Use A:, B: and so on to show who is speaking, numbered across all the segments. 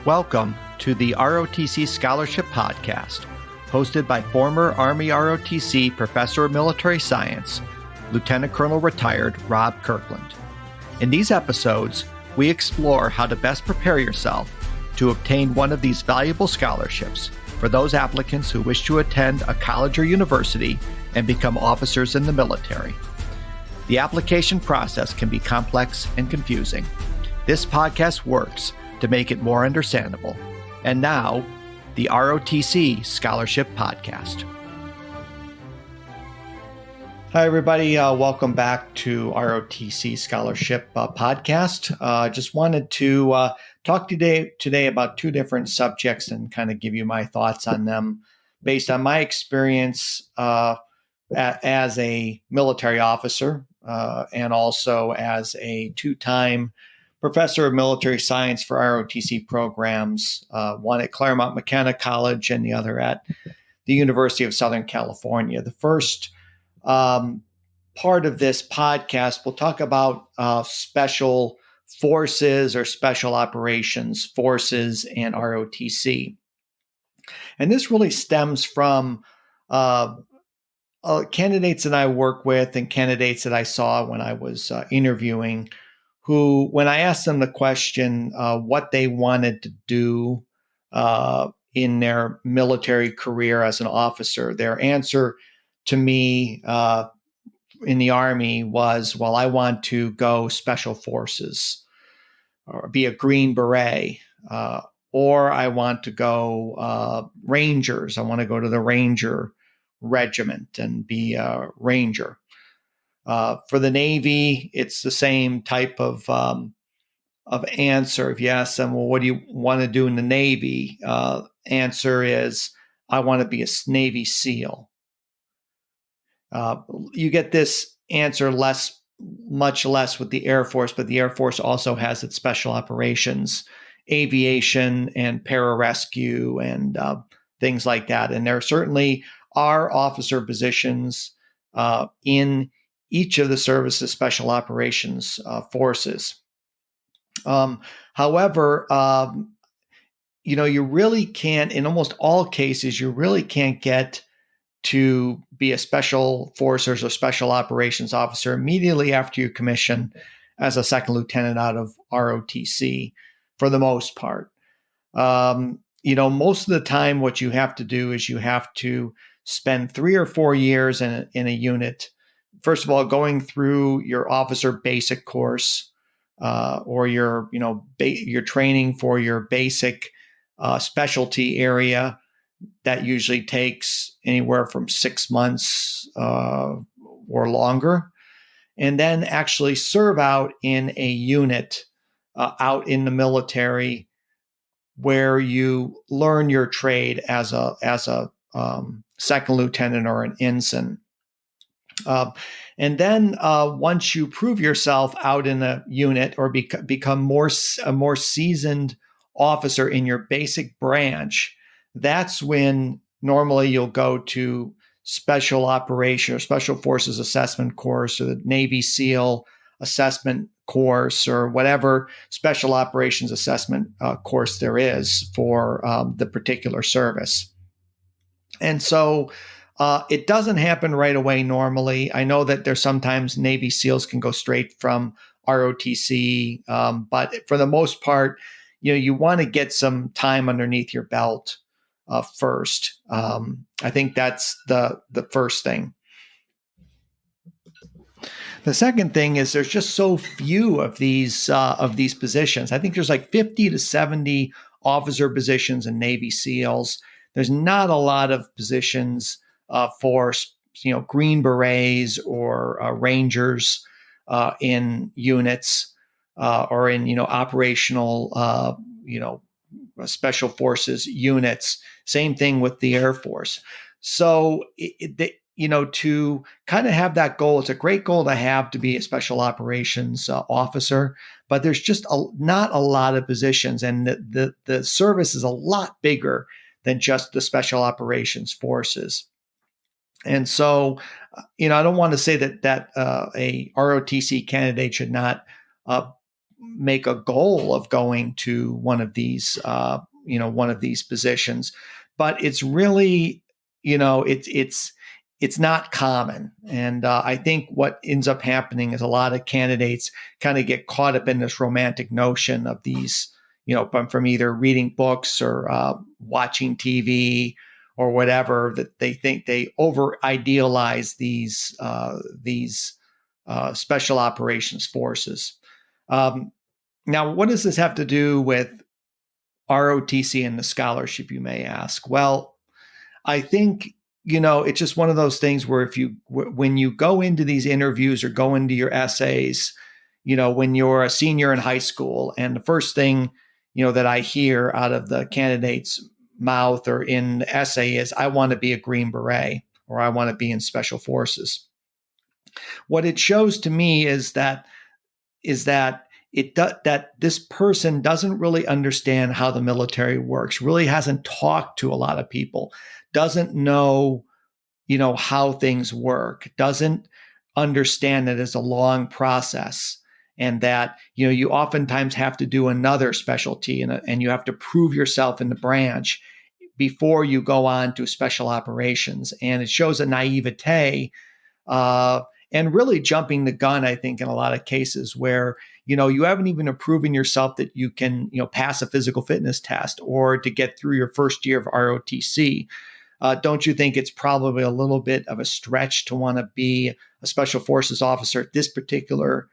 A: Welcome to the ROTC Scholarship Podcast, hosted by former Army ROTC Professor of Military Science, Lieutenant Colonel Retired Rob Kirkland. In these episodes, we explore how to best prepare yourself to obtain one of these valuable scholarships for those applicants who wish to attend a college or university and become officers in the military. The application process can be complex and confusing. This podcast works to make it more understandable. And now, the ROTC Scholarship Podcast. Hi, everybody. Welcome back to ROTC Scholarship Podcast. Just wanted to talk today about two different subjects and kind of give you my thoughts on them based on my experience as a military officer and also as a two-time Professor of Military Science for ROTC programs, one at Claremont McKenna College and the other at the University of Southern California. The first part of this podcast, we'll talk about special forces or special operations forces and ROTC. And this really stems from candidates that I work with and candidates that I saw when I was interviewing, who, when I asked them the question, what they wanted to do in their military career as an officer, their answer to me in the Army was, well, I want to go special forces or be a Green Beret, or I want to go Rangers. I want to go to the Ranger Regiment and be a Ranger. For the Navy, it's the same type of answer. If you ask them, well, what do you want to do in the Navy? Answer is, I want to be a Navy SEAL. You get this answer much less with the Air Force, but the Air Force also has its special operations, aviation and pararescue and things like that. And there certainly are officer positions in each of the service's special operations forces. However, you really can't, in almost all cases, you really can't get to be a special forces or special operations officer immediately after you commission as a second lieutenant out of ROTC for the most part. Most of the time, what you have to do is you have to spend 3 or 4 years in a unit. First of all, going through your officer basic course or your training for your basic specialty area. That usually takes anywhere from 6 months or longer. And then actually serve out in a unit out in the military where you learn your trade as a second lieutenant or an ensign. And then once you prove yourself out in a unit or become a more seasoned officer in your basic branch, that's when normally you'll go to special operation or special forces assessment course or the Navy SEAL assessment course or whatever special operations assessment course there is for the particular service. And so it doesn't happen right away normally. I know that there's sometimes Navy SEALs can go straight from ROTC, but for the most part, you want to get some time underneath your belt first. I think that's the first thing. The second thing is there's just so few of these positions. I think there's like 50 to 70 officer positions in Navy SEALs. There's not a lot of positions for Green Berets or Rangers in units or in operational special forces units. Same thing with the Air Force. So to kind of have that goal, it's a great goal to have, to be a special operations officer, but there's just not a lot of positions, and the service is a lot bigger than just the special operations forces. And so, I don't want to say that a ROTC candidate should not make a goal of going to one of these, one of these positions, but it's really, it's not common. And I think what ends up happening is a lot of candidates kind of get caught up in this romantic notion of these, from either reading books or watching TV or whatever, that they think they over idealize these special operations forces. Now, what does this have to do with ROTC and the scholarship, you may ask? Well, I think, it's just one of those things where when you go into these interviews or go into your essays, when you're a senior in high school, and the first thing, that I hear out of the candidate's mouth or in the essay is, I want to be a Green Beret, or I want to be in special forces. What it shows to me is that that this person doesn't really understand how the military works, really hasn't talked to a lot of people, doesn't know, how things work, doesn't understand that it's a long process, and that, you oftentimes have to do another specialty and you have to prove yourself in the branch before you go on to special operations. And it shows a naivete and really jumping the gun, I think, in a lot of cases where, you haven't even proven yourself that you can, pass a physical fitness test or to get through your first year of ROTC. Don't you think it's probably a little bit of a stretch to want to be a special forces officer at this particular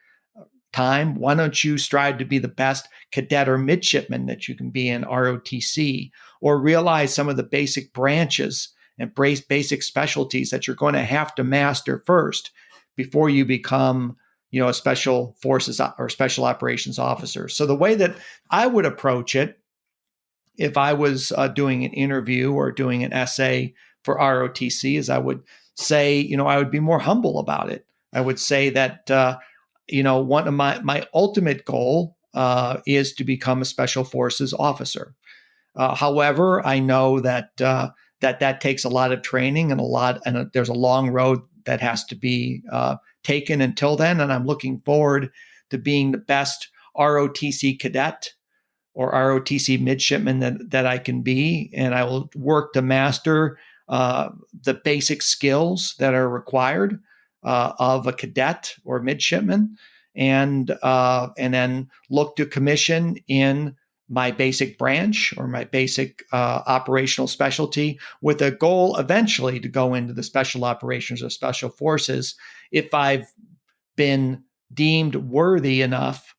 A: time? Why don't you strive to be the best cadet or midshipman that you can be in ROTC, or realize some of the basic branches and basic specialties that you're going to have to master first before you become, a special forces or special operations officer? So the way that I would approach it, if I was doing an interview or doing an essay for ROTC, is I would say, I would be more humble about it. I would say that, one of my ultimate goal is to become a special forces officer. However, I know that that takes a lot of training and there's a long road that has to be taken until then. And I'm looking forward to being the best ROTC cadet or ROTC midshipman that I can be. And I will work to master the basic skills that are required of a cadet or midshipman, and then look to commission in my basic branch or my basic operational specialty, with a goal eventually to go into the special operations or special forces if I've been deemed worthy enough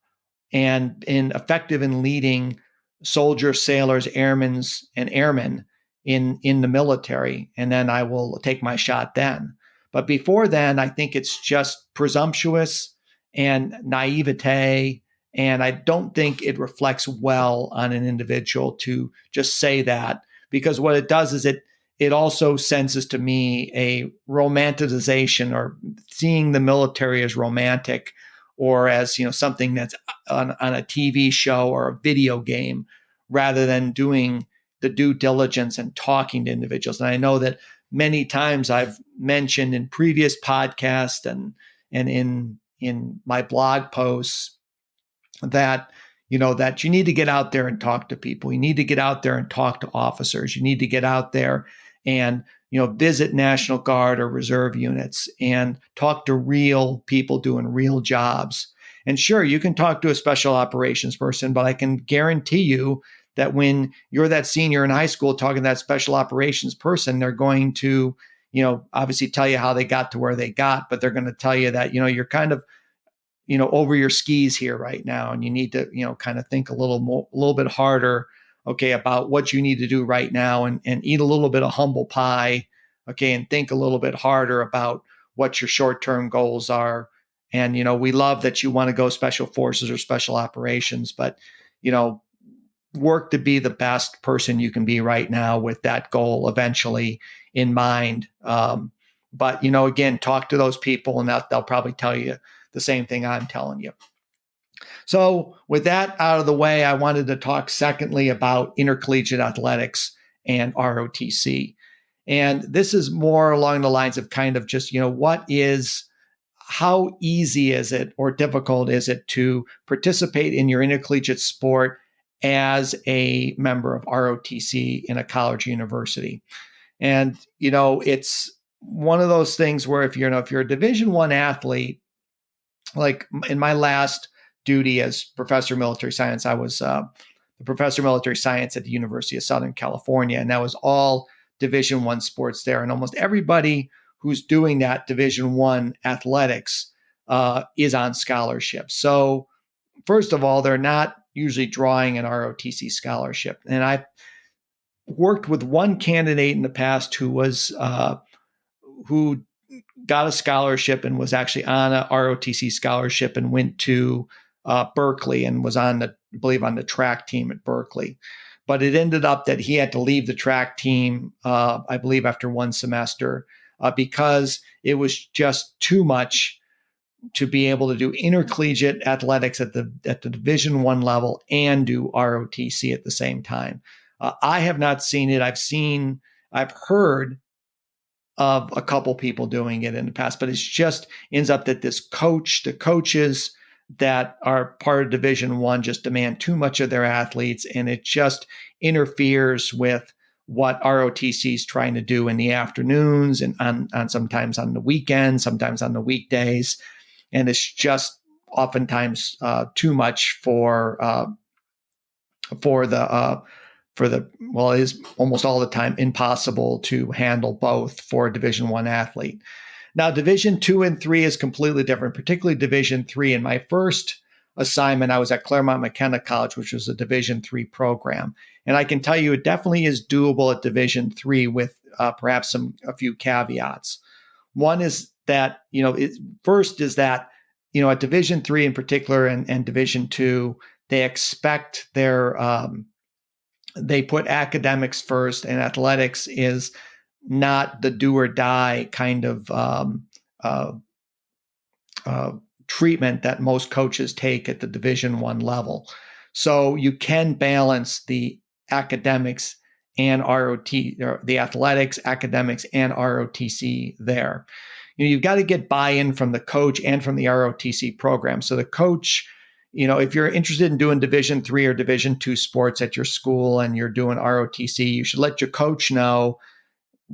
A: and effective in leading soldiers, sailors, airmen in the military. And then I will take my shot then. But before then, I think it's just presumptuous and naivete. And I don't think it reflects well on an individual to just say that, because what it does is it also senses to me a romanticization, or seeing the military as romantic, or as something that's on a TV show or a video game, rather than doing the due diligence and talking to individuals. And I know that many times I've mentioned in previous podcasts and in my blog posts that that you need to get out there and talk to people. You need to get out there and talk to officers. You need to get out there and visit National Guard or reserve units and talk to real people doing real jobs. And sure, you can talk to a special operations person, but I can guarantee you that when you're that senior in high school talking to that special operations person, they're going to, obviously tell you how they got to where they got, but they're going to tell you that, you're kind of, over your skis here right now. And you need to, kind of think a little bit harder, okay, about what you need to do right now, and eat a little bit of humble pie, okay, and think a little bit harder about what your short-term goals are. And, we love that you want to go special forces or special operations, but, work to be the best person you can be right now with that goal eventually in mind. But, again, talk to those people, and they'll probably tell you the same thing I'm telling you. So with that out of the way, I wanted to talk secondly about intercollegiate athletics and ROTC. And this is more along the lines of kind of just, how easy is it or difficult is it to participate in your intercollegiate sport as a member of ROTC in a college or university? And, it's one of those things where if you're a Division I athlete, like in my last duty as professor of military science, I was the professor of military science at the University of Southern California, and that was all Division I sports there. And almost everybody who's doing that Division I athletics is on scholarship. So first of all, they're not usually drawing an ROTC scholarship. And I've worked with one candidate in the past who got a scholarship and was actually on a ROTC scholarship and went to Berkeley and was on the track team at Berkeley. But it ended up that he had to leave the track team, I believe, after one semester because it was just too much to be able to do intercollegiate athletics at the Division I level and do ROTC at the same time. I have not seen it. I've heard of a couple people doing it in the past, but it's just ends up that the coaches that are part of Division I just demand too much of their athletes, and it just interferes with what ROTC is trying to do in the afternoons and on sometimes on the weekends, sometimes on the weekdays, and it's just oftentimes too much it is almost all the time impossible to handle both for a Division I athlete. Now, Division II and III is completely different, particularly Division III. In my first assignment, I was at Claremont McKenna College, which was a Division III program. And I can tell you it definitely is doable at Division III with perhaps a few caveats. One is that, first is that, at Division III in particular and Division II, they expect they put academics first, and athletics is not the do or die kind of treatment that most coaches take at the Division I level. So you can balance the academics and the athletics, academics, and ROTC there. You've got to get buy-in from the coach and from the ROTC program. So the coach, if you're interested in doing Division III or Division II sports at your school and you're doing ROTC, you should let your coach know,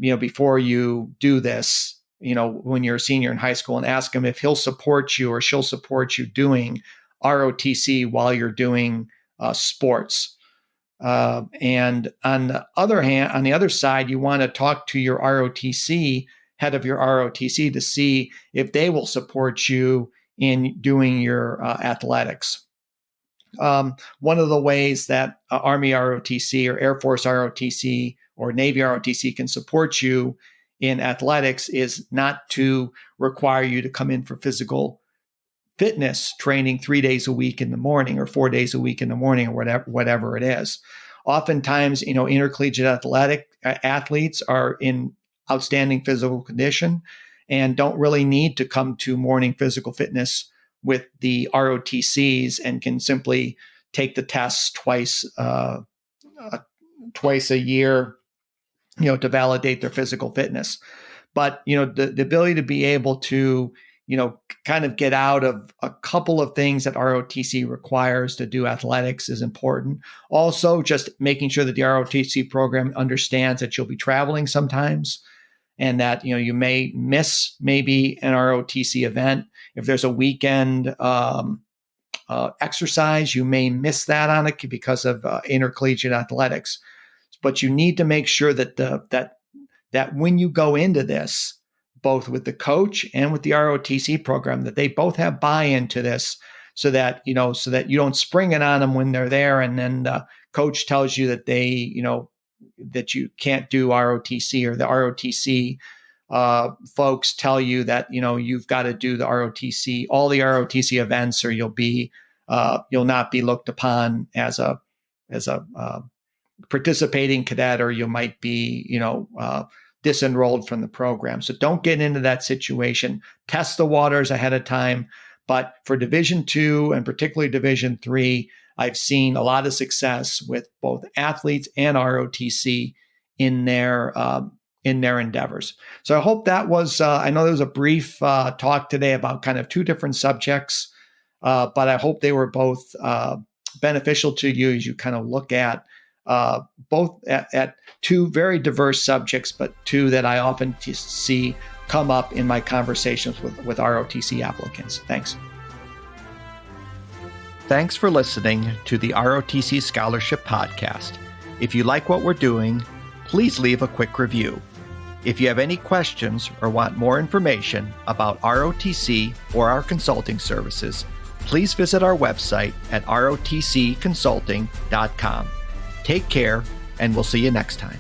A: before you do this, when you're a senior in high school, and ask him if he'll support you or she'll support you doing ROTC while you're doing sports. And on the other side, you want to talk to your head of your ROTC to see if they will support you in doing your athletics. One of the ways that Army ROTC or Air Force ROTC or Navy ROTC can support you in athletics is not to require you to come in for physical fitness training 3 days a week in the morning or 4 days a week in the morning or whatever it is. Oftentimes, intercollegiate athletes are in outstanding physical condition and don't really need to come to morning physical fitness with the ROTCs and can simply take the tests twice a year, to validate their physical fitness. But, the ability to be able to, kind of get out of a couple of things that ROTC requires to do athletics is important. Also, just making sure that the ROTC program understands that you'll be traveling sometimes and that, you may miss maybe an ROTC event. If there's a weekend exercise, you may miss that on it because of intercollegiate athletics. But you need to make sure that that when you go into this, both with the coach and with the ROTC program, that they both have buy-in to this, so that you don't spring it on them when they're there, and then the coach tells you that that you can't do ROTC, or the ROTC folks tell you that you've got to do all the ROTC events, or you'll not be looked upon as a participating cadet, or you might be disenrolled from the program. So don't get into that situation. Test the waters ahead of time. But for Division II and particularly Division III, I've seen a lot of success with both athletes and ROTC in their in their endeavors. So I hope that was, I know there was a brief talk today about kind of two different subjects, but I hope they were both beneficial to you as you kind of look at both at two very diverse subjects, but two that I often see come up in my conversations with ROTC applicants. Thanks. Thanks for listening to the ROTC Scholarship Podcast. If you like what we're doing, please leave a quick review. If you have any questions or want more information about ROTC or our consulting services, please visit our website at rotcconsulting.com. Take care, and we'll see you next time.